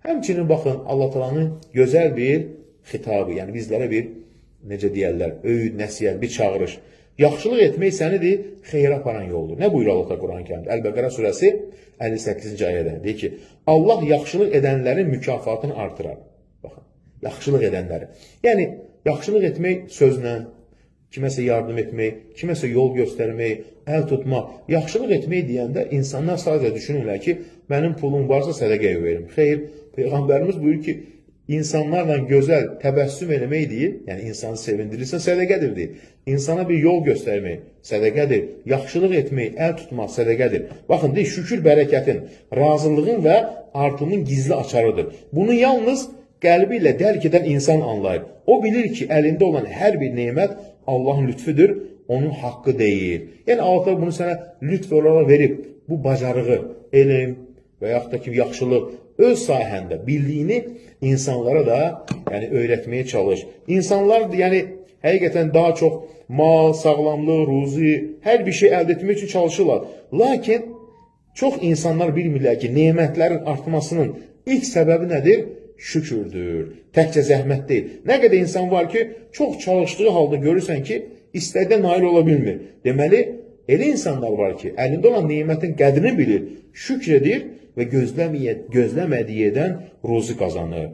Həmçinin baxın, Allah Taala'nın gözəl bir xitabı, yəni bizlərə bir, necə deyərlər, öyüd, nəsihət, bir çağırış. Yaxşılıq etmək sənidir, xeyra aparan yoldur. Nə buyurur Allah Quran-ı Kərimdə? Əl-Bəqərə surəsi 58-ci ayədə deyir ki, Allah yaxşılıq edənlərin mükafatını artırar. Baxın, yaxşılıq edənləri. Yəni, yaxşılıq etmək sözlə, kiməsə yardım etmək, kiməsə yol göstərmək, əl tutmaq. Yaxşılıq etmək deyəndə insanlar sadəcə düşünürlər ki, mənim pulum varsa sədəqəyə verim. Xeyr, Peyğəmbərimiz buyurur ki, insanlarla gözəl təbəssüm eləmək deyir, yəni insanı sevindirirsə sədəqədir deyir. İnsana bir yol göstərmək sədəqədir, yaxşılıq etmək, əl tutmaq sədəqədir. Baxın, deyir, şükür bərəkətin, razılığın və artımın gizli açarıdır. Bunu yalnız qəlbi ilə dərk edən insan anlayır. O bilir ki, əlində olan hər bir nemət Allahın lütfüdür, onun haqqı deyil. Yəni, Allah bunu sənə lütf olaraq verib, bu bacarığı, elm və yaxud da ki, yaxşılıq, öz sahəndə bildiyini insanlara da öyrətməyə çalış. İnsanlar həqiqətən daha çox mal, sağlamlıq, ruzi, hər bir şey əldə etmək üçün çalışırlar. Lakin çox insanlar bilmirlər ki, nemətlərin artmasının ilk səbəbi nədir? Şükürdür. Təkcə zəhmət deyil. Nə qədər insan var ki, çox çalışdığı halda görürsən ki, istədiyə nail ola bilmir. Deməli, elə insanlar var ki, əlində olan nemətin qədrini bilir, şükr edir və gözləmədiyi yerdən ruzi qazanır.